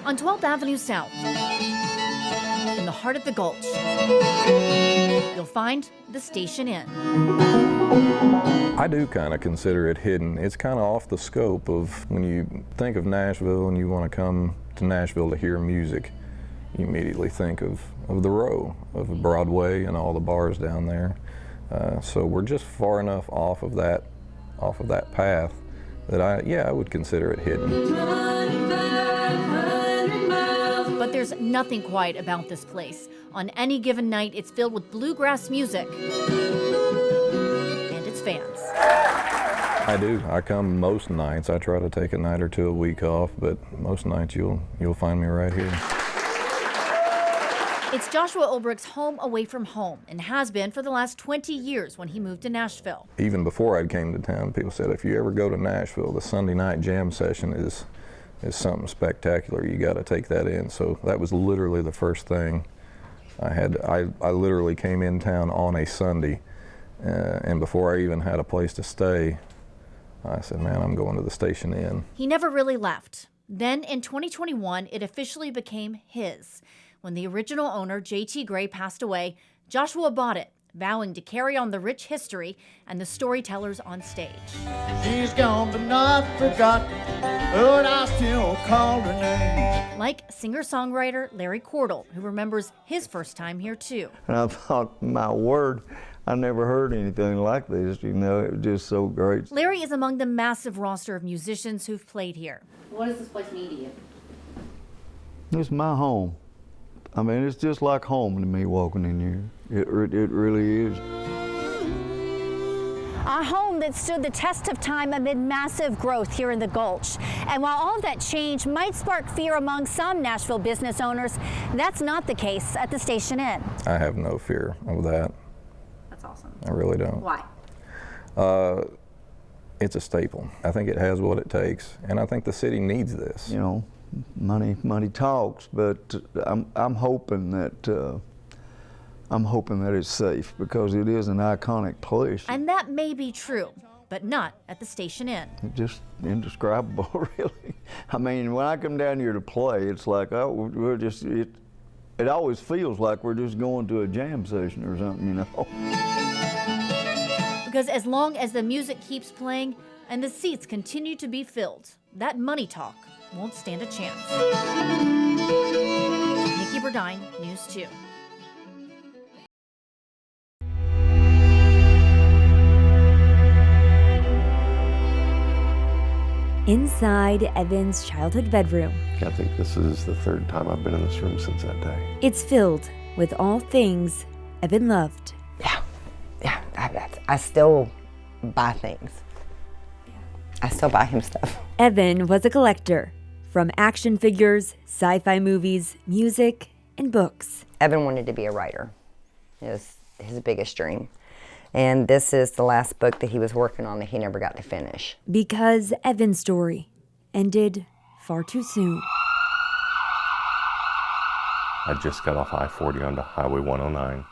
On 12th Avenue South, in the heart of the Gulch, you'll find the Station Inn. I do kind of consider it hidden. It's kind of off the scope of when you think of Nashville and you want to come to Nashville to hear music, you immediately think of the Row, of Broadway and all the bars down there. So we're just far enough off of that path that I would consider it hidden. But there's nothing quiet about this place. On any given night, it's filled with bluegrass music and its fans. I do. I come most nights. I try to take a night or two a week off, but most nights you'll find me right here. It's Joshua Ulbricht's home away from home, and has been for the last 20 years when he moved to Nashville. Even before I came to town, people said, if you ever go to Nashville, the Sunday night jam session is something spectacular. You got to take that in. So that was literally the first thing I had. I literally came in town on a Sunday, and before I even had a place to stay, I said, man, I'm going to the Station Inn. He never really left. Then in 2021, it officially became his. When the original owner, J.T. Gray, passed away, Joshua bought it, vowing to carry on the rich history and the storytellers on stage. She's gone but not forgotten, but I still call her name. Like singer-songwriter Larry Cordell, who remembers his first time here too. And I thought, my word, I never heard anything like this, you know, it was just so great. Larry is among the massive roster of musicians who've played here. What does this place mean to you? It's my home. I mean, it's just like home to me walking in here. It really is. A home that stood the test of time amid massive growth here in the Gulch. And while all of that change might spark fear among some Nashville business owners, that's not the case at the Station Inn. I have no fear of that. That's awesome. I really don't. Why? It's a staple. I think it has what it takes, and I think the city needs this. You know, money talks, but I'm hoping that it's safe because it is an iconic place. And that may be true, but not at the Station Inn. It's just indescribable, really. I mean, when I come down here to play, it's like, oh, we're just, it always feels like we're just going to a jam session or something, you know. Because as long as the music keeps playing and the seats continue to be filled, that money talk won't stand a chance. Nikki Burdine, News 2. Inside Evan's childhood bedroom. I think this is the third time I've been in this room since that day. It's filled with all things Evan loved. Yeah, I still buy things. I still buy him stuff. Evan was a collector, from action figures, sci-fi movies, music, and books. Evan wanted to be a writer. It was his biggest dream. And this is the last book that he was working on that he never got to finish. Because Evan's story ended far too soon. I just got off I-40 onto Highway 109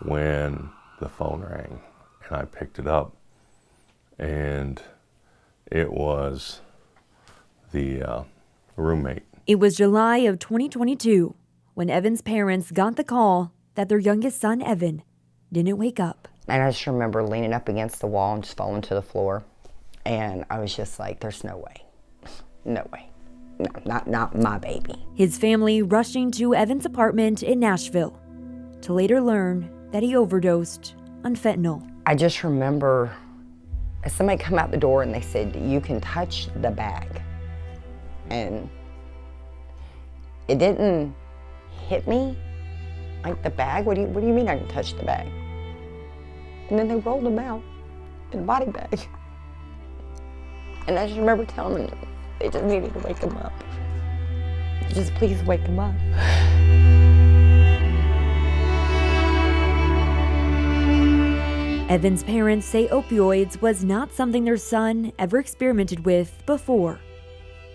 when the phone rang, and I picked it up, and it was the roommate. It was July of 2022 when Evan's parents got the call that their youngest son, Evan, didn't wake up. And I just remember leaning up against the wall and just falling to the floor. And I was just like, there's no way. No way. No, not my baby. His family rushing to Evan's apartment in Nashville to later learn that he overdosed on fentanyl. I just remember somebody come out the door and they said, you can touch the bag. And it didn't hit me. Like, the bag? What do you mean I can touch the bag? And then they rolled him out in a body bag. And I just remember telling them they just needed to wake him up. Just please wake him up. Evan's parents say opioids was not something their son ever experimented with before.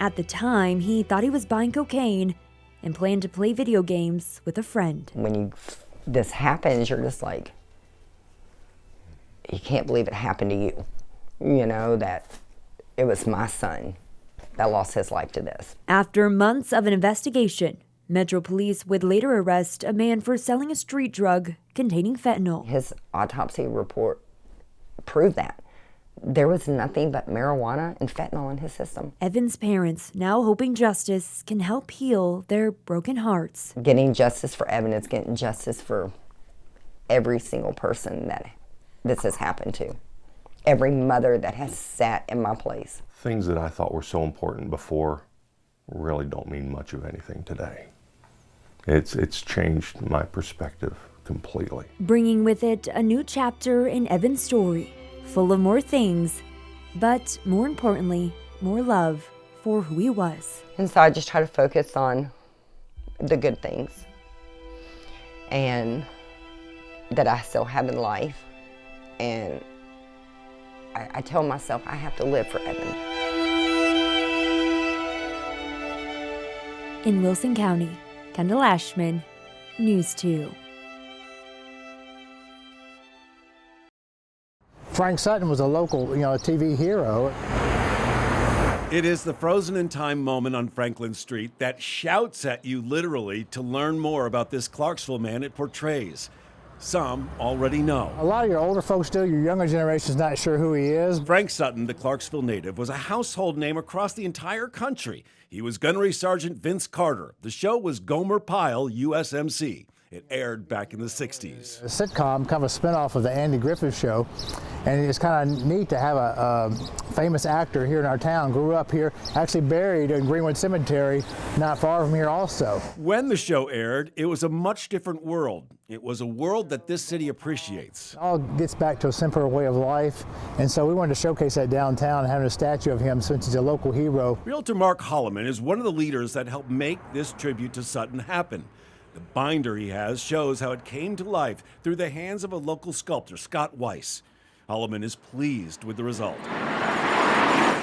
At the time, he thought he was buying cocaine and planned to play video games with a friend. When this happens, you're just like, you can't believe it happened to you. You know, that it was my son that lost his life to this. After months of an investigation, Metro Police would later arrest a man for selling a street drug containing fentanyl. His autopsy report proved that. There was nothing but marijuana and fentanyl in his system. Evan's parents now hoping justice can help heal their broken hearts. Getting justice for Evan is getting justice for every single person that this has happened to. Every mother that has sat in my place. Things that I thought were so important before really don't mean much of anything today. It's changed my perspective completely. Bringing with it a new chapter in Evan's story, full of more things, but more importantly, more love for who he was. And so I just try to focus on the good things and that I still have in life. And I tell myself I have to live for Evan. In Wilson County, Kendall Ashman, News 2. Frank Sutton was a local, TV hero. It is the frozen in time moment on Franklin Street that shouts at you literally to learn more about this Clarksville man it portrays. Some already know. A lot of your older folks do, your younger generation's not sure who he is. Frank Sutton, the Clarksville native, was a household name across the entire country. He was Gunnery Sergeant Vince Carter. The show was Gomer Pyle, USMC. It aired back in the 60s. A sitcom, kind of a spinoff of the Andy Griffith Show, and it's kind of neat to have a famous actor here in our town, grew up here, actually buried in Greenwood Cemetery, not far from here also. When the show aired, it was a much different world. It was a world that this city appreciates. It all gets back to a simpler way of life, and so we wanted to showcase that downtown, having a statue of him since he's a local hero. Realtor Mark Holloman is one of the leaders that helped make this tribute to Sutton happen. The binder he has shows how it came to life through the hands of a local sculptor, Scott Weiss. Holloman is pleased with the result.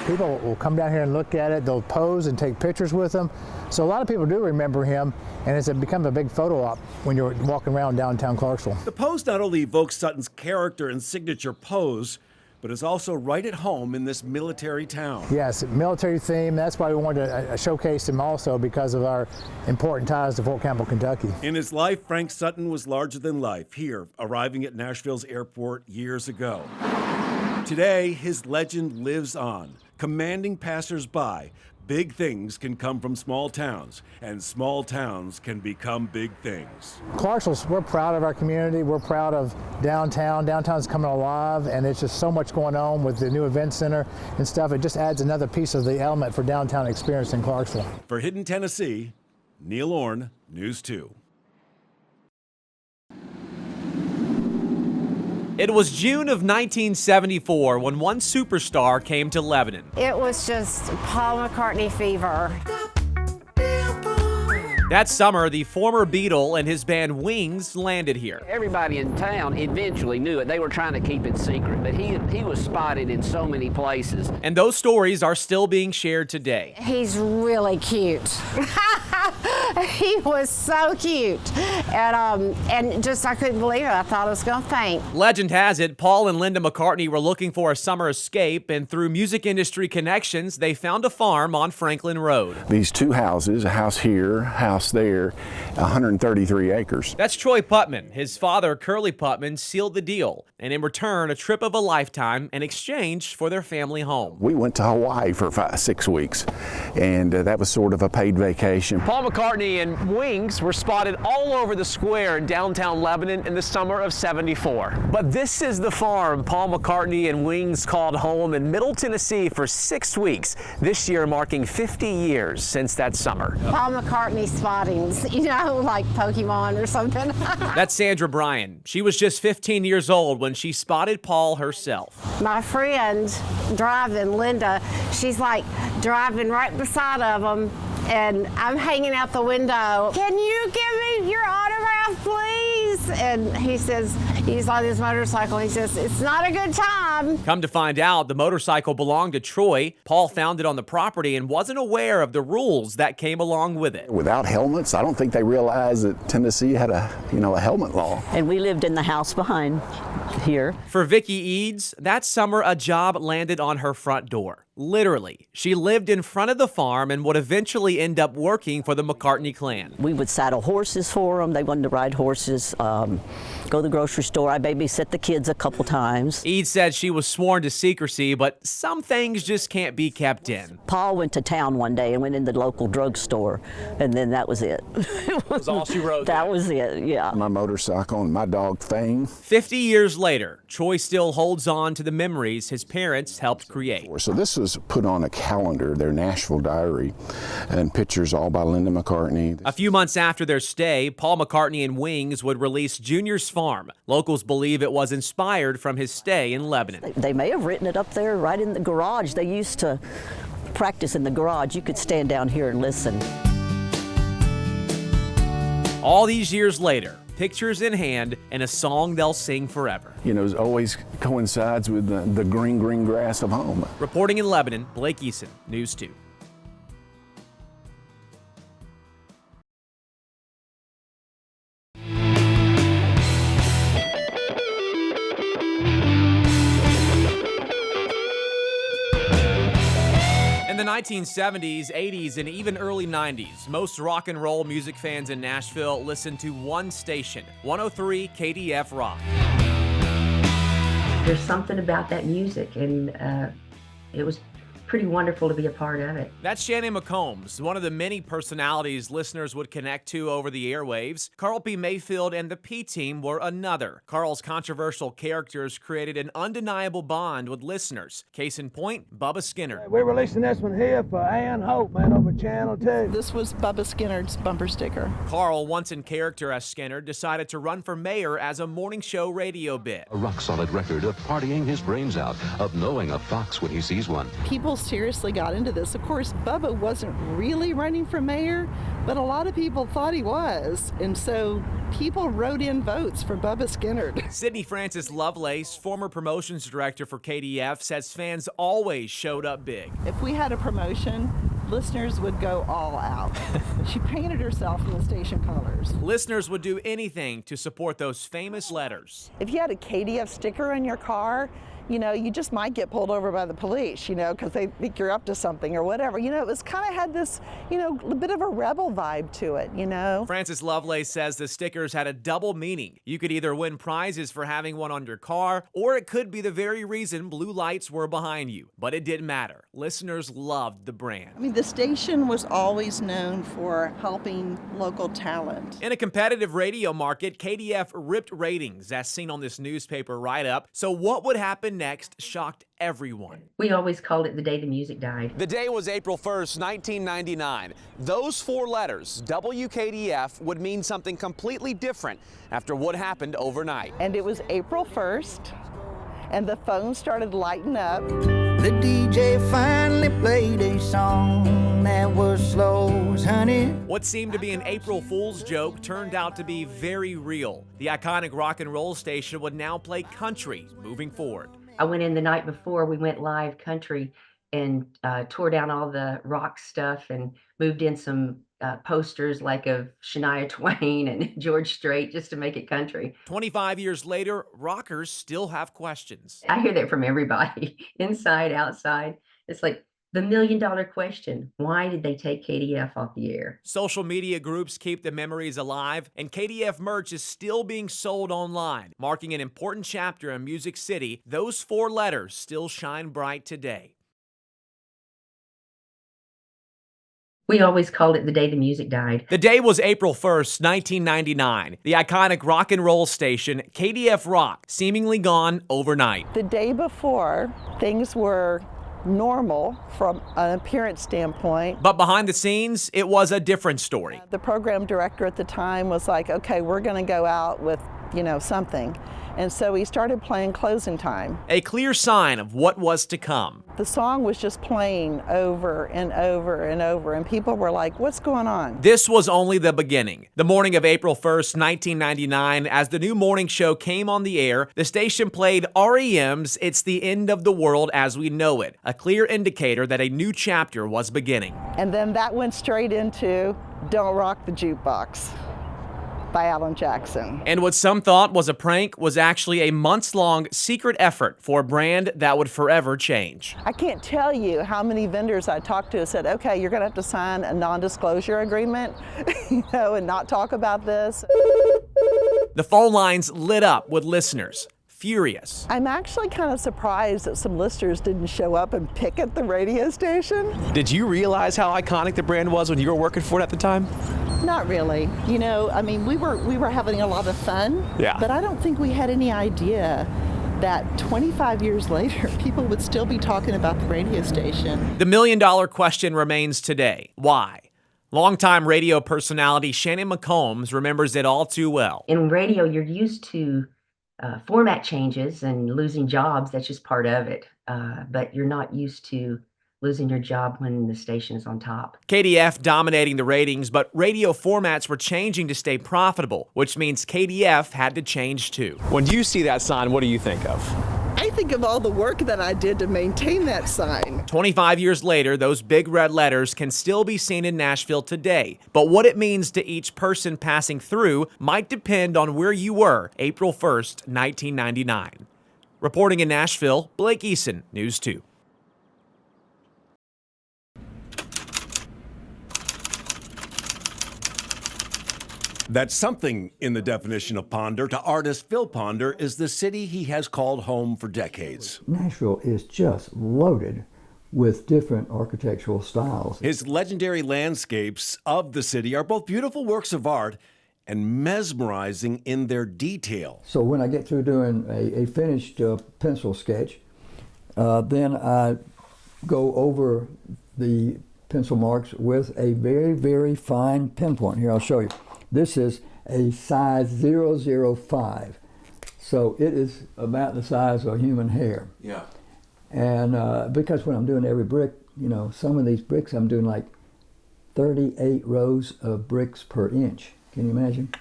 People will come down here and look at it. They'll pose and take pictures with him. So a lot of people do remember him, and it's become a big photo op when you're walking around downtown Clarksville. The pose not only evokes Sutton's character and signature pose, but is also right at home in this military town. Yes, military theme. That's why we wanted to showcase him also, because of our important ties to Fort Campbell, Kentucky. In his life, Frank Sutton was larger than life, here, arriving at Nashville's airport years ago. Today, his legend lives on, commanding passers-by. Big things can come from small towns, and small towns can become big things. Clarksville, we're proud of our community. We're proud of downtown. Downtown's coming alive, and it's just so much going on with the new event center and stuff. It just adds another piece of the element for downtown experience in Clarksville. For Hidden Tennessee, Neil Orne, News 2. It was June of 1974 when one superstar came to Lebanon. It was just Paul McCartney fever. That summer, the former Beatle and his band Wings landed here. Everybody in town eventually knew it. They were trying to keep it secret, but he was spotted in so many places. And those stories are still being shared today. He's really cute. He was so cute, and just I couldn't believe it. I thought I was going to faint. Legend has it, Paul and Linda McCartney were looking for a summer escape, and through music industry connections, they found a farm on Franklin Road. These two houses, a house here, house there, 133 acres. That's Troy Putman. His father, Curly Putman, sealed the deal, and in return, a trip of a lifetime in exchange for their family home. We went to Hawaii for 6 weeks, and that was sort of a paid vacation. Paul McCartney and Wings were spotted all over the square in downtown Lebanon in the summer of '74. But this is the farm Paul McCartney and Wings called home in Middle Tennessee for 6 weeks, this year marking 50 years since that summer. Paul McCartney spottings, like Pokemon or something. That's Sandra Bryan. She was just 15 years old when she spotted Paul herself. My friend driving, Linda, she's like driving right beside of him, and I'm hanging out the window. Can you give me your autograph, please? And he says, he's on his motorcycle. He says, it's not a good time. Come to find out, the motorcycle belonged to Troy. Paul found it on the property and wasn't aware of the rules that came along with it. Without helmets, I don't think they realized that Tennessee had a helmet law. And we lived in the house behind here. For Vicki Eads, that summer a job landed on her front door. Literally, she lived in front of the farm and would eventually end up working for the McCartney clan. We would saddle horses for them. They wanted to ride horses, go to the grocery store. I babysit the kids a couple times. Eads said she was sworn to secrecy, but some things just can't be kept in. Paul went to town one day and went in the local drugstore, and then that was it. That was all she wrote. That was it, yeah. My motorcycle and my dog Fang. 50 years later, Troy still holds on to the memories his parents helped create. So this was put on a calendar, their Nashville diary, and pictures all by Linda McCartney. A few months after their stay, Paul McCartney and Wings would release Junior's Farm. Locals believe it was inspired from his stay in Lebanon. They may have written it up there right in the garage. They used to practice in the garage. You could stand down here and listen. All these years later, pictures in hand and a song they'll sing forever. You know, it always coincides with the green, green grass of home. Reporting in Lebanon, Blake Eason, News 2. In the 1970s, 80s, and even early 90s, most rock and roll music fans in Nashville listened to one station, 103 KDF Rock. There's something about that music, and it was pretty wonderful to be a part of it. That's Shannon McCombs, one of the many personalities listeners would connect to over the airwaves. Carl P. Mayfield and the P-Team were another. Carl's controversial characters created an undeniable bond with listeners. Case in point, Bubba Skinner. We're releasing this one here for Ann Hope, man, over Channel 2. This was Bubba Skinner's bumper sticker. Carl, once in character as Skinner, decided to run for mayor as a morning show radio bit. A rock-solid record of partying his brains out, of knowing a fox when he sees one. People seriously got into this. Of course, Bubba wasn't really running for mayor, but a lot of people thought he was, and so people wrote in votes for Bubba Skinner. Sydney Francis Lovelace, former promotions director for KDF, says fans always showed up big. If we had a promotion, listeners would go all out. She painted herself in the station colors. Listeners would do anything to support those famous letters. If you had a KDF sticker in your car, you know, you just might get pulled over by the police, you know, because they think you're up to something or whatever. You know, it was kind of had this, you know, a bit of a rebel vibe to it, you know. Francis Lovelace says the stickers had a double meaning. You could either win prizes for having one on your car, or it could be the very reason blue lights were behind you. But it didn't matter. Listeners loved the brand. I mean, the station was always known for helping local talent. In a competitive radio market, KDF ripped ratings, as seen on this newspaper write-up. So what would happen next shocked everyone. We always called it the day the music died. The day was April 1st, 1999. Those four letters, WKDF, would mean something completely different after what happened overnight. And it was April 1st, and the phone started lighting up. The DJ finally played a song that was slow as honey. What seemed to be an April Fool's joke turned out to be very real. The iconic rock and roll station would now play country moving forward. I went in the night before, we went live country and tore down all the rock stuff and moved in some posters like of Shania Twain and George Strait just to make it country. 25 years later, rockers still have questions. I hear that from everybody, inside, outside. It's like the $1 million question. Why did they take KDF off the air? Social media groups keep the memories alive, and KDF merch is still being sold online, marking an important chapter in Music City. Those four letters still shine bright today. We always called it the day the music died. The day was April 1st, 1999. The iconic rock and roll station, KDF Rock, seemingly gone overnight. The day before, things were normal from an appearance standpoint. But behind the scenes, it was a different story. The program director at the time was like, okay, we're going to go out with, you know, something. And so he started playing Closing Time. A clear sign of what was to come. The song was just playing over and over and over, and people were like, what's going on? This was only the beginning. The morning of April 1st, 1999, as the new morning show came on the air, the station played REM's It's the End of the World as We Know It, a clear indicator that a new chapter was beginning. And then that went straight into Don't Rock the Jukebox. by Alan Jackson. And what some thought was a prank was actually a months-long secret effort for a brand that would forever change. I can't tell you how many vendors I talked to said, okay, you're gonna have to sign a non-disclosure agreement, and not talk about this. The phone lines lit up with listeners, furious. I'm actually kind of surprised that some listeners didn't show up and picket the radio station. Did you realize how iconic the brand was when you were working for it at the time? Not really. I mean, we were having a lot of fun. Yeah. But I don't think we had any idea that 25 years later, people would still be talking about the radio station. The million-dollar question remains today. Why? Longtime radio personality Shannon McCombs remembers it all too well. In radio, you're used to format changes and losing jobs. That's just part of it. But you're not used to losing your job when the station is on top. KDF dominating the ratings, but radio formats were changing to stay profitable, which means KDF had to change too. When you see that sign, what do you think of? I think of all the work that I did to maintain that sign. 25 years later, those big red letters can still be seen in Nashville today. But what it means to each person passing through might depend on where you were April 1st, 1999. Reporting in Nashville, Blake Eason, News 2. That's something in the definition of Ponder. To artist Phil Ponder is the city he has called home for decades. Nashville is just loaded with different architectural styles. His legendary landscapes of the city are both beautiful works of art and mesmerizing in their detail. So when I get through doing a finished pencil sketch, then I go over the pencil marks with a very, very fine pinpoint. Here, I'll show you. This is a size 005. So it is about the size of a human hair. Yeah. And because when I'm doing every brick, some of these bricks I'm doing like 38 rows of bricks per inch. Can you imagine?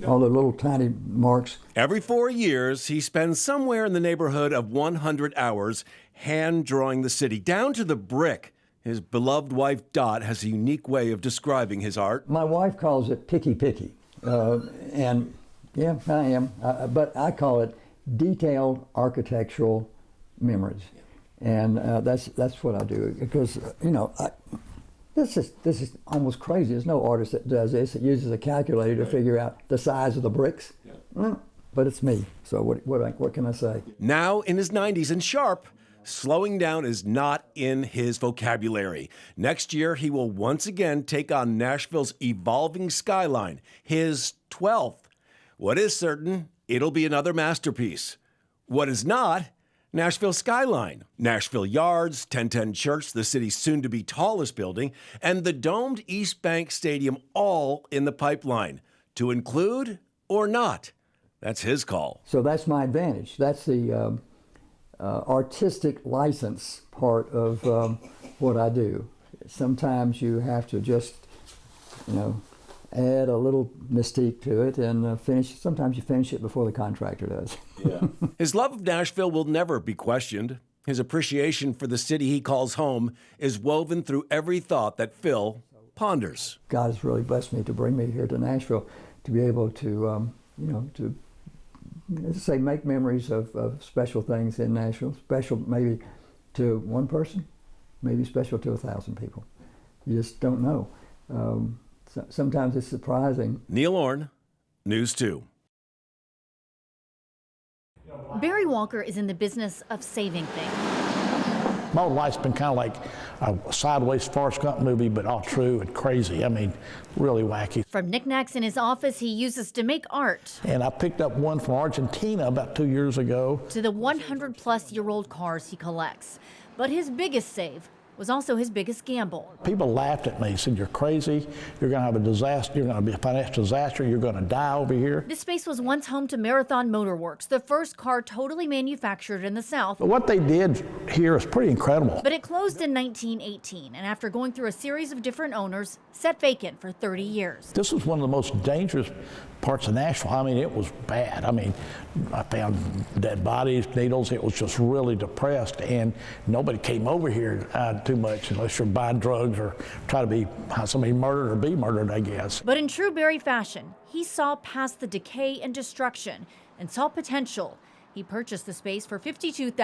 All the little tiny marks. Every 4 years, he spends somewhere in the neighborhood of 100 hours hand drawing the city, down to the brick. His beloved wife, Dot, has a unique way of describing his art. My wife calls it picky. And yeah, I am. But I call it detailed architectural memories. And that's what I do. Because, this is almost crazy. There's no artist that does this. It uses a calculator to figure out the size of the bricks. But it's me. So what can I say? Now in his 90s and sharp, slowing down is not in his vocabulary. Next year, he will once again take on Nashville's evolving skyline, his 12th. What is certain, it'll be another masterpiece. What is not, Nashville skyline, Nashville Yards, 1010 Church, the city's soon-to-be tallest building, and the domed East Bank Stadium all in the pipeline. To include or not, that's his call. So that's my advantage. That's the artistic license part of what I do. Sometimes you have to just, add a little mystique to it and finish. Sometimes you finish it before the contractor does. Yeah. His love of Nashville will never be questioned. His appreciation for the city he calls home is woven through every thought that Phil ponders. God has really blessed me to bring me here to Nashville to be able to, as I say, make memories of special things in Nashville. Special maybe to one person, maybe special to 1,000 people. You just don't know. Sometimes it's surprising. Neil Orn, News 2. Barry Walker is in the business of saving things. My whole life's been kind of like a sideways Forrest Gump movie, but all true and crazy. I mean, really wacky. From knickknacks in his office he uses to make art, And I picked up one from Argentina about 2 years ago. to the 100-plus-year-old cars he collects. But his biggest save was also his biggest gamble. People laughed at me, said, "You're crazy, you're gonna have a disaster, you're gonna be a financial disaster, you're gonna die over here." This space was once home to Marathon Motor Works, the first car totally manufactured in the South. But what they did here is pretty incredible. But it closed in 1918, and after going through a series of different owners, sat vacant for 30 years. This was one of the most dangerous parts of Nashville. I mean, it was bad. I mean, I found dead bodies, needles. It was just really depressed, and nobody came over here out too much unless you're buying drugs or try to have somebody murdered or be murdered, I guess. But in true Barry fashion, he saw past the decay and destruction and saw potential. He purchased the space for $52,000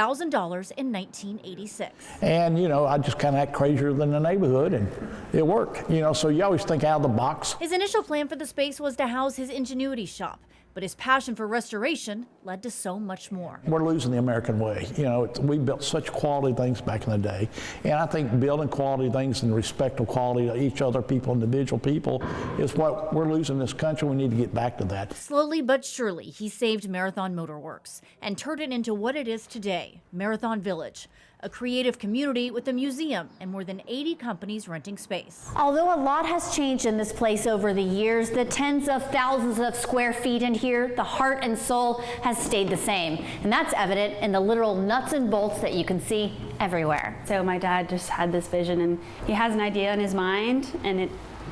in 1986. And, I just kind of act crazier than the neighborhood, and it worked. So you always think out of the box. His initial plan for the space was to house his ingenuity shop, but his passion for restoration led to so much more. We're losing the American way. We built such quality things back in the day, and I think building quality things and respect of quality to each other, people, individual people, is what we're losing in this country. We need to get back to that. Slowly but surely, he saved Marathon Motor Works and turned it into what it is today, Marathon Village, a creative community with a museum and more than 80 companies renting space. Although a lot has changed in this place over the years, the tens of thousands of square feet in here, the heart and soul has stayed the same. And that's evident in the literal nuts and bolts that you can see everywhere. So my dad just had this vision, and he has an idea in his mind, and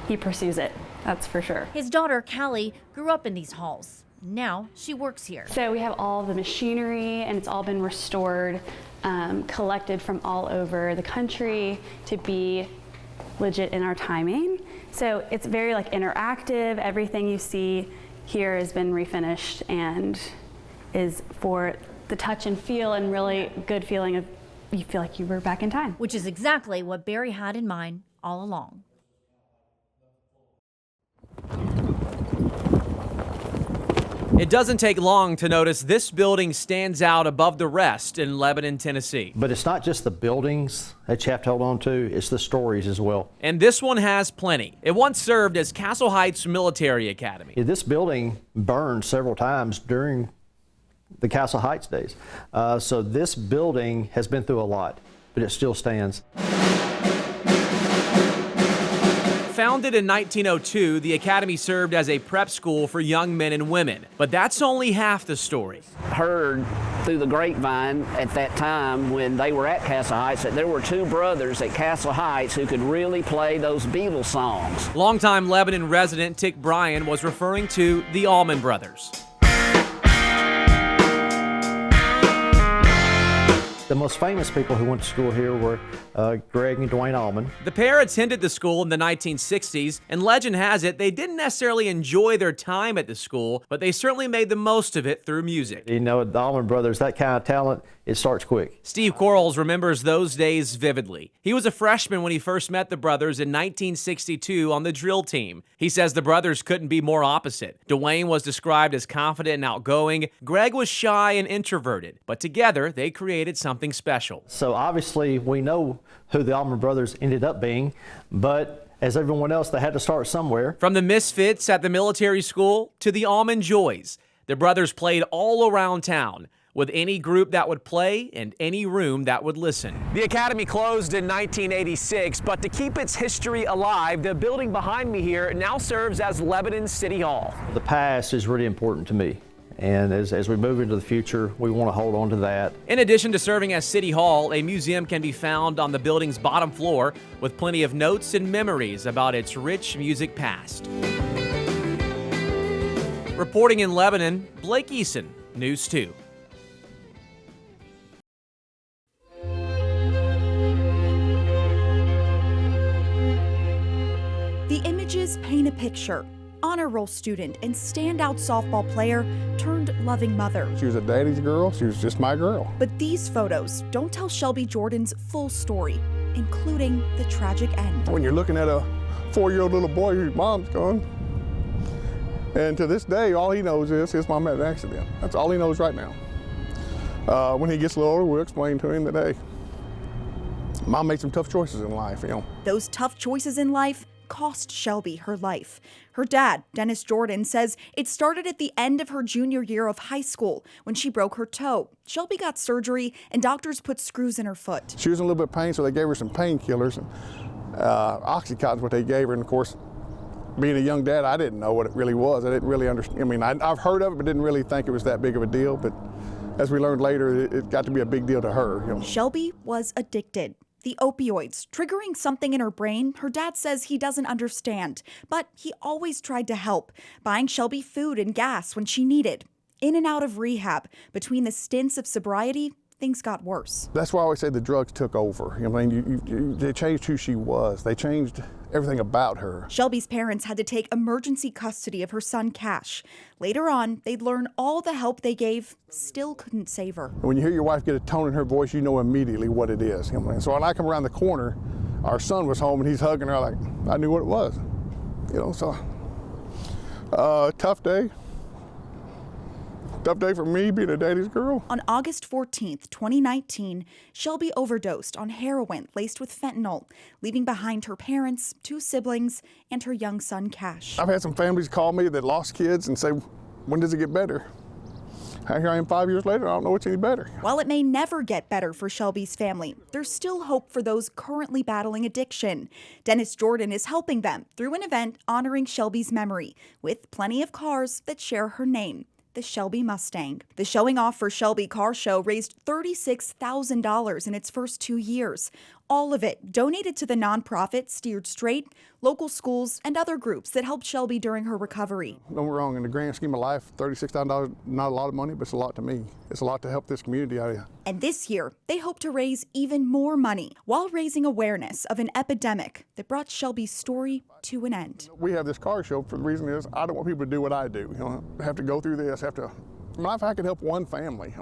he pursues it, that's for sure. His daughter, Callie, grew up in these halls. Now she works here. So we have all the machinery, and it's all been restored, collected from all over the country to be legit in our timing. So it's very interactive. Everything you see here has been refinished and is for the touch and feel and really good feeling of you feel like you were back in time. Which is exactly what Barry had in mind all along. It doesn't take long to notice this building stands out above the rest in Lebanon, Tennessee. But it's not just the buildings that you have to hold on to, it's the stories as well. And this one has plenty. It once served as Castle Heights Military Academy. This building burned several times during the Castle Heights days. So this building has been through a lot, but it still stands. Founded in 1902, the academy served as a prep school for young men and women. But that's only half the story. Heard through the grapevine at that time when they were at Castle Heights that there were two brothers at Castle Heights who could really play those Beatles songs. Longtime Lebanon resident Tick Bryan was referring to the Allman Brothers. The most famous people who went to school here were Greg and Dwayne Allman. The pair attended the school in the 1960s, and legend has it they didn't necessarily enjoy their time at the school, but they certainly made the most of it through music. The Allman Brothers, that kind of talent, it starts quick. Steve Quarles remembers those days vividly. He was a freshman when he first met the brothers in 1962 on the drill team. He says the brothers couldn't be more opposite. Dwayne was described as confident and outgoing. Greg was shy and introverted, but together they created something special. So obviously we know who the Allman Brothers ended up being, but as everyone else, they had to start somewhere. From the Misfits at the military school to the Allman Joys, the brothers played all around town, with any group that would play and any room that would listen. The academy closed in 1986, but to keep its history alive, the building behind me here now serves as Lebanon City Hall. The past is really important to me. And as we move into the future, we want to hold on to that. In addition to serving as City Hall, a museum can be found on the building's bottom floor with plenty of notes and memories about its rich music past. Reporting in Lebanon, Blake Eason, News 2. The images paint a picture. Honor roll student and standout softball player turned loving mother. She was a daddy's girl. She was just my girl. But these photos don't tell Shelby Jordan's full story, including the tragic end. When you're looking at a 4-year-old little boy whose mom's gone, and to this day, all he knows is his mom had an accident. That's all he knows right now. When he gets a little older, we'll explain to him that, hey, Mom made some tough choices in life, you know. Those tough choices in life cost Shelby her life. Her dad, Dennis Jordan, says it started at the end of her junior year of high school when she broke her toe. Shelby got surgery and doctors put screws in her foot. She was in a little bit of pain, so they gave her some painkillers, and Oxycontin's what they gave her. And of course, being a young dad, I didn't know what it really was. I didn't really understand. I mean, I've heard of it, but didn't really think it was that big of a deal. But as we learned later, it got to be a big deal to her. You know. Shelby was addicted. The opioids, triggering something in her brain her dad says he doesn't understand, but he always tried to help, buying Shelby food and gas when she needed. In and out of rehab, between the stints of sobriety, things got worse. That's why I always say the drugs took over. I mean, they changed who she was. They changed everything about her. Shelby's parents had to take emergency custody of her son, Cash. Later on, they'd learn all the help they gave still couldn't save her. When you hear your wife get a tone in her voice, you know immediately what it is. So when I come around the corner, our son was home and he's hugging her, like, I knew what it was. So tough day. Tough day for me being a daddy's girl. On August 14th, 2019, Shelby overdosed on heroin laced with fentanyl, leaving behind her parents, 2 siblings, and her young son, Cash. I've had some families call me that lost kids and say, when does it get better? Here I am 5 years later, I don't know it's any better. While it may never get better for Shelby's family, there's still hope for those currently battling addiction. Dennis Jordan is helping them through an event honoring Shelby's memory, with plenty of cars that share her name. The Shelby Mustang. The Showing Off for Shelby car show raised $36,000 in its first 2 years. All of it donated to the nonprofit Steered Straight, local schools, and other groups that helped Shelby during her recovery. Don't get me wrong, in the grand scheme of life, $36,000, not a lot of money, but it's a lot to me. It's a lot to help this community out here. And this year, they hope to raise even more money while raising awareness of an epidemic that brought Shelby's story to an end. We have this car show for the reason is I don't want people to do what I do. Have to go through this, if I could help one family,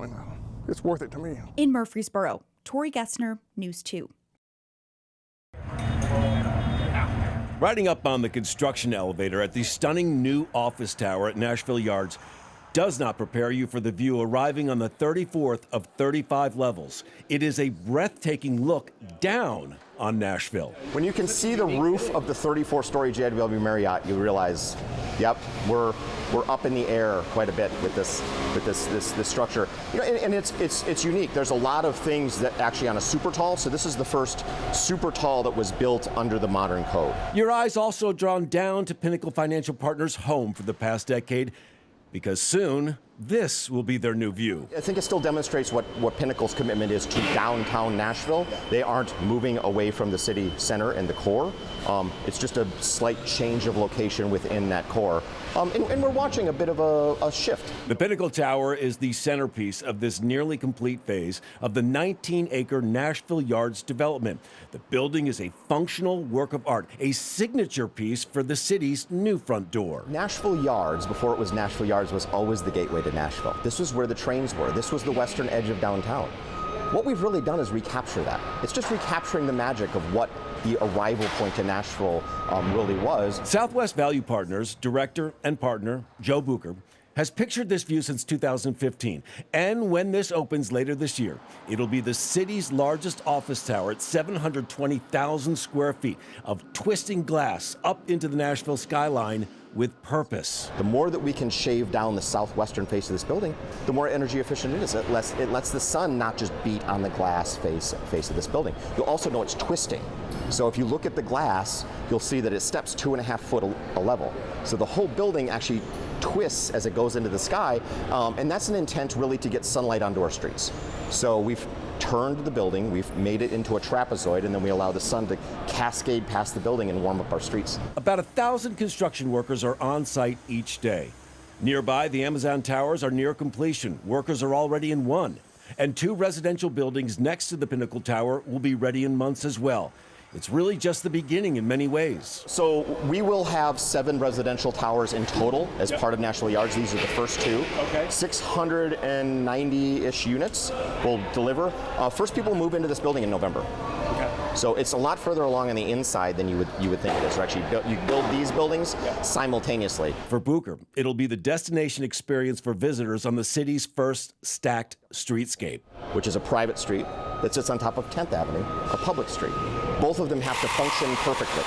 it's worth it to me. In Murfreesboro, Tori Gessner, News 2. Riding up on the construction elevator at the stunning new office tower at Nashville Yards does not prepare you for the view arriving on the 34th of 35 levels. It is a breathtaking look down on Nashville. When you can see the roof of the 34-story JW Marriott, you realize, yep, we're up in the air quite a bit with this structure. And it's unique. There's a lot of things that actually on a super tall. So this is the first super tall that was built under the modern code. Your eyes also drawn down to Pinnacle Financial Partners' home for the past decade, because soon this will be their new view. I think it still demonstrates what Pinnacle's commitment is to downtown Nashville. They aren't moving away from the city center and the core. It's just a slight change of location within that core. And we're watching a bit of a shift. The Pinnacle Tower is the centerpiece of this nearly complete phase of the 19-acre Nashville Yards development. The building is a functional work of art, a signature piece for the city's new front door. Nashville Yards, before it was Nashville Yards, was always the gateway to Nashville. This was where the trains were. This was the western edge of downtown. What we've really done is recapture that. It's just recapturing the magic of what the arrival point to Nashville really was. Southwest Value Partners director and partner Joe Bucher has pictured this view since 2015. And when this opens later this year, it'll be the city's largest office tower at 720,000 square feet of twisting glass up into the Nashville skyline with purpose. The more that we can shave down the southwestern face of this building, the more energy efficient it is. It lets the sun not just beat on the glass face of this building. You'll also know it's twisting. So if you look at the glass, you'll see that it steps 2.5 foot a level. So the whole building actually twists as it goes into the sky, and that's an intent really to get sunlight onto our streets. So we've turned the building, we've made it into a trapezoid, and then we allow the sun to cascade past the building and warm up our streets. About 1,000 construction workers are on site each day. Nearby, the Amazon towers are near completion. Workers are already in one. And 2 residential buildings next to the Pinnacle Tower will be ready in months as well. It's really just the beginning in many ways. So we will have 7 residential towers in total as part of Nashville Yards. These are the first 2. Okay. 690-ish units will deliver. First people move into this building in November. Okay. So it's a lot further along on the inside than you would think it is. Or actually, you build these buildings simultaneously. For Bucher, it'll be the destination experience for visitors on the city's first stacked streetscape, which is a private street that sits on top of 10th Avenue, a public street. Both of them have to function perfectly.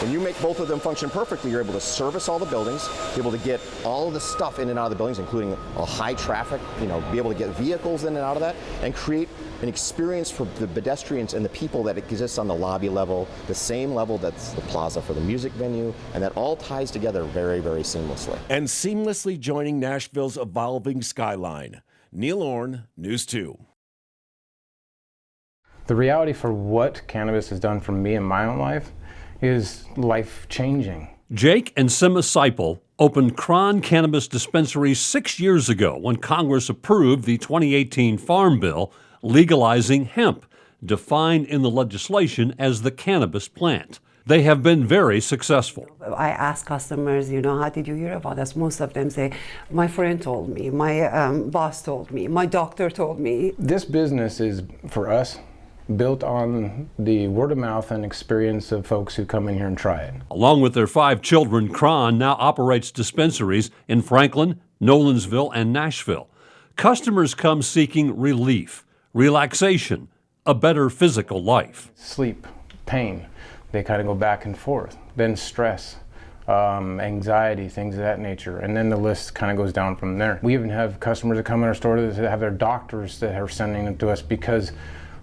When you make both of them function perfectly, you're able to service all the buildings, be able to get all of the stuff in and out of the buildings, including a high traffic, be able to get vehicles in and out of that, and create an experience for the pedestrians and the people that exists on the lobby level, the same level that's the plaza for the music venue, and that all ties together very, very seamlessly. And seamlessly joining Nashville's evolving skyline. Neil Orn, News 2. The reality for what cannabis has done for me in my own life is life-changing. Jake and Sima Seipel opened Cron Cannabis Dispensaries 6 years ago when Congress approved the 2018 Farm Bill legalizing hemp, defined in the legislation as the cannabis plant. They have been very successful. I ask customers, how did you hear about us? Most of them say, my friend told me, my boss told me, my doctor told me. This business is, for us, built on the word of mouth and experience of folks who come in here and try it. Along with their 5 children, Cron now operates dispensaries in Franklin, Nolensville, and Nashville. Customers come seeking relief, relaxation, a better physical life. Sleep, pain, they kind of go back and forth. Then stress, anxiety, things of that nature. And then the list kind of goes down from there. We even have customers that come in our store that have their doctors that are sending them to us because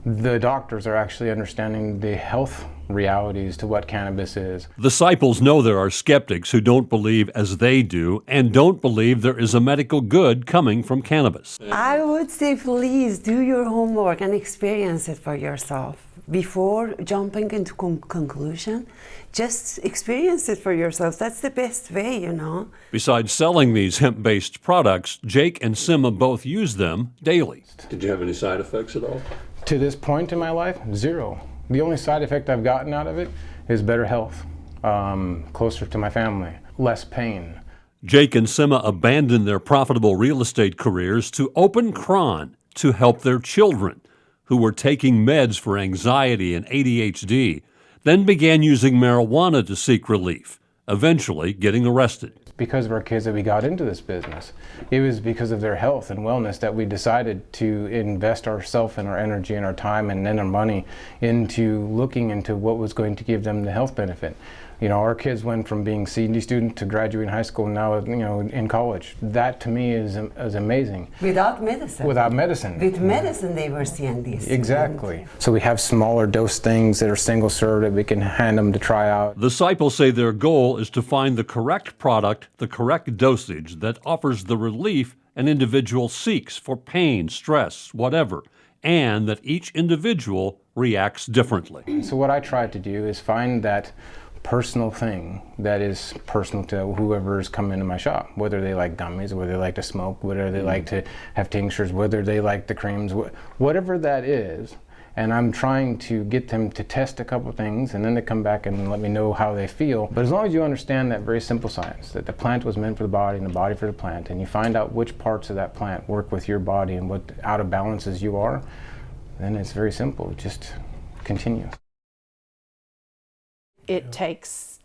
the doctors are actually understanding the health realities to what cannabis is. The Seipels know there are skeptics who don't believe as they do and don't believe there is a medical good coming from cannabis. I would say please do your homework and experience it for yourself. Before jumping into conclusion, just experience it for yourself. That's the best way, Besides selling these hemp-based products, Jake and Sima both use them daily. Did you have any side effects at all? To this point in my life, zero. The only side effect I've gotten out of it is better health, closer to my family, less pain. Jake and Sima abandoned their profitable real estate careers to open Cron to help their children, who were taking meds for anxiety and ADHD, then began using marijuana to seek relief, eventually getting arrested. Because of our kids that we got into this business. It was because of their health and wellness that we decided to invest ourselves and our energy and our time and then our money into looking into what was going to give them the health benefit. Our kids went from being C&D students to graduating high school and now, in college. That to me is amazing. Without medicine. Without medicine. With medicine, they were C&D. Exactly. So we have smaller dose things that are single serve that we can hand them to try out. The Seipels say their goal is to find the correct product, the correct dosage that offers the relief an individual seeks for pain, stress, whatever, and that each individual reacts differently. So what I try to do is find that personal thing that is personal to whoever is coming into my shop, whether they like gummies, whether they like to smoke, whether they like to have tinctures, whether they like the creams, whatever that is. And I'm trying to get them to test a couple things and then they come back and let me know how they feel. But as long as you understand that very simple science, that the plant was meant for the body and the body for the plant, and you find out which parts of that plant work with your body and what out of balances you are, then it's very simple. Just continue. It takes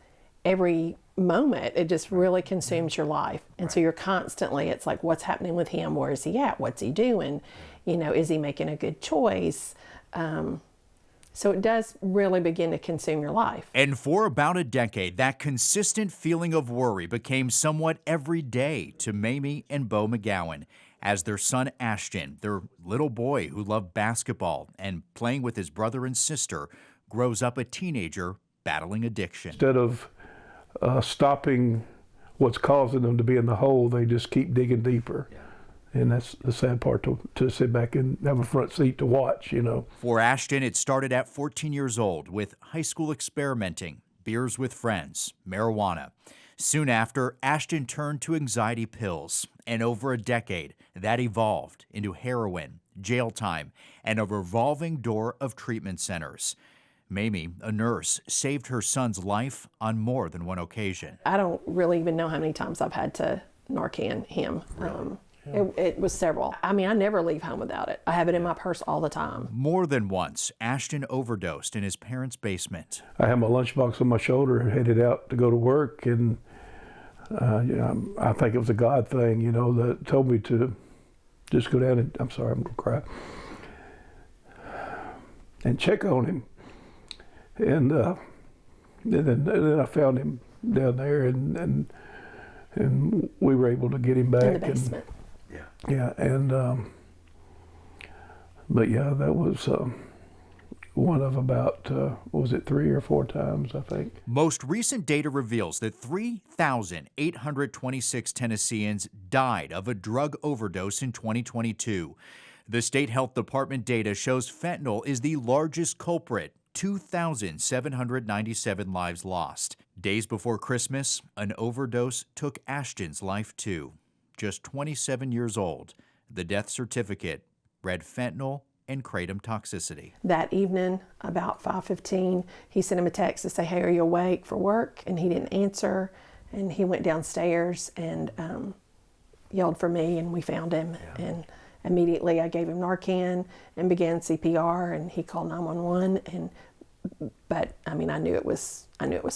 every moment, it just really consumes your life. And so you're constantly, it's like, what's happening with him? Where is he at? What's he doing? Is he making a good choice? So it does really begin to consume your life. And for about a decade, that consistent feeling of worry became somewhat everyday to Mamie and Bo McGowan as their son Ashton, their little boy who loved basketball and playing with his brother and sister, grows up a teenager battling addiction. Instead of stopping what's causing them to be in the hole, they just keep digging deeper. Yeah. And that's the sad part, to sit back and have a front seat to watch, For Ashton, it started at 14 years old with high school experimenting, beers with friends, marijuana. Soon after, Ashton turned to anxiety pills, and over a decade, that evolved into heroin, jail time, and a revolving door of treatment centers. Mamie, a nurse, saved her son's life on more than one occasion. I don't really even know how many times I've had to Narcan him. Really? It was several. I never leave home without it. I have it in my purse all the time. More than once, Ashton overdosed in his parents' basement. I had my lunchbox on my shoulder, headed out to go to work, and I think it was a God thing, that told me to just go down and, I'm sorry, I'm gonna cry, and check on him. And then I found him down there, and we were able to get him back. In the basement. But that was one of about, 3 or 4 times, I think. Most recent data reveals that 3,826 Tennesseans died of a drug overdose in 2022. The state health department data shows fentanyl is the largest culprit. 2,797 lives lost. Days before Christmas, an overdose took Ashton's life too. Just 27 years old, the death certificate read fentanyl and kratom toxicity. That evening, about 5:15, he sent him a text to say, "Hey, are you awake for work?" And he didn't answer. And he went downstairs and yelled for me, and we found him. And immediately I gave him Narcan and began CPR, and he called 911. But I mean, I knew it was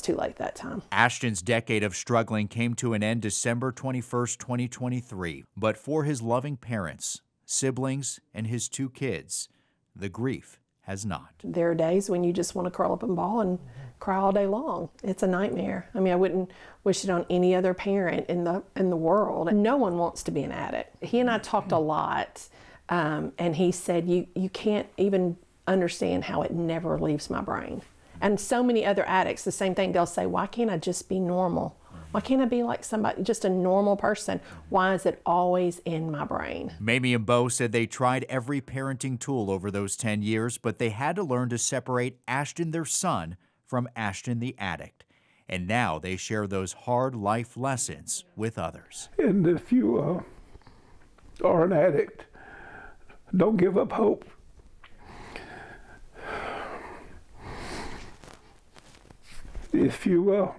too late that time. Ashton's decade of struggling came to an end December 21st, 2023. But for his loving parents, siblings, and his 2 kids, the grief has not. There are days when you just want to curl up and bawl and cry all day long. It's a nightmare. I mean, I wouldn't wish it on any other parent in the world. No one wants to be an addict. He and I talked a lot, and he said, you can't even understand how it never leaves my brain. And so many other addicts, the same thing. They'll say, "Why can't I just be normal? Why can't I be like somebody, just a normal person? Why is it always in my brain?" Mamie and Bo said they tried every parenting tool over those 10 years, but they had to learn to separate Ashton, their son, from Ashton, the addict. And now they share those hard life lessons with others. And if you are an addict, don't give up hope. If you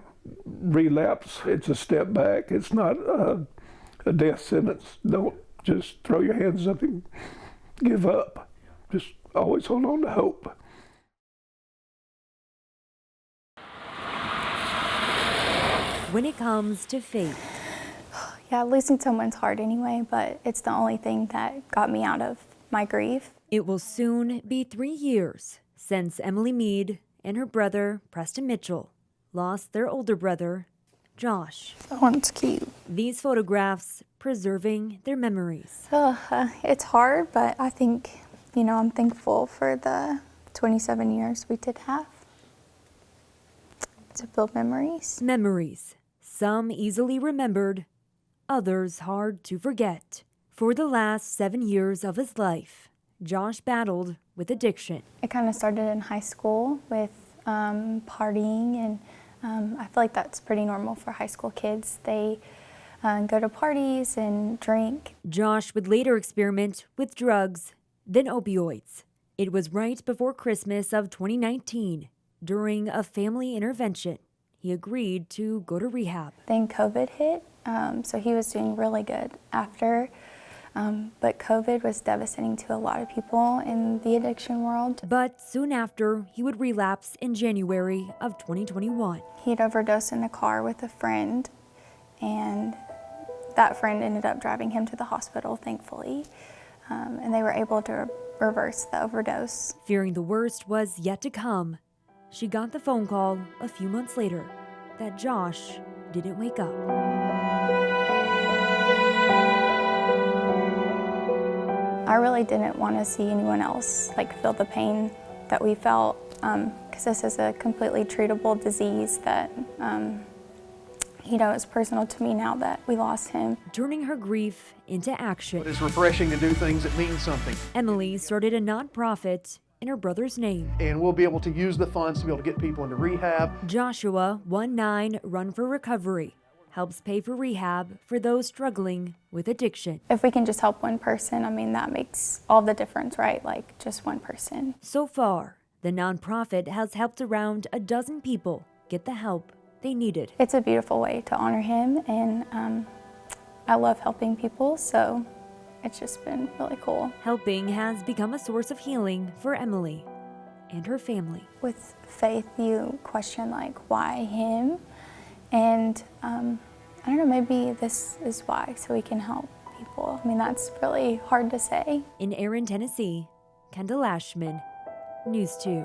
relapse, it's a step back. It's not a death sentence. Don't just throw your hands up and give up. Just always hold on to hope. When it comes to faith. Yeah, losing someone's hard anyway, but it's the only thing that got me out of my grief. It will soon be 3 years since Emily Mead and her brother, Preston Mitchell, lost their older brother, Josh. That one's cute. These photographs preserving their memories. It's hard, but I think, I'm thankful for the 27 years we did have to build memories. Memories, some easily remembered, others hard to forget. For the last 7 years of his life, Josh battled with addiction. It kind of started in high school with partying, and I feel like that's pretty normal for high school kids. They go to parties and drink. Josh would later experiment with drugs, then opioids. It was right before Christmas of 2019, during a family intervention. He agreed to go to rehab. Then COVID hit, so he was doing really good after. But COVID was devastating to a lot of people in the addiction world. But soon after, he would relapse in January of 2021. He'd overdosed in a car with a friend, and that friend ended up driving him to the hospital, thankfully, and they were able to reverse the overdose. Fearing the worst was yet to come, she got the phone call a few months later that Josh didn't wake up. I really didn't want to see anyone else feel the pain that we felt, because this is a completely treatable disease that it's personal to me now that we lost him. Turning her grief into action. But it's refreshing to do things that mean something. Emily started a nonprofit in her brother's name. And we'll be able to use the funds to be able to get people into rehab. Joshua 19 Run for Recovery helps pay for rehab for those struggling with addiction. If we can just help one person, that makes all the difference, right? Just one person. So far, the nonprofit has helped around a dozen people get the help they needed. It's a beautiful way to honor him, and I love helping people, so it's just been really cool. Helping has become a source of healing for Emily and her family. With faith, you question why him? And I don't know, maybe this is why, so we can help people. That's really hard to say. In Erin, Tennessee, Kendall Ashman, News 2.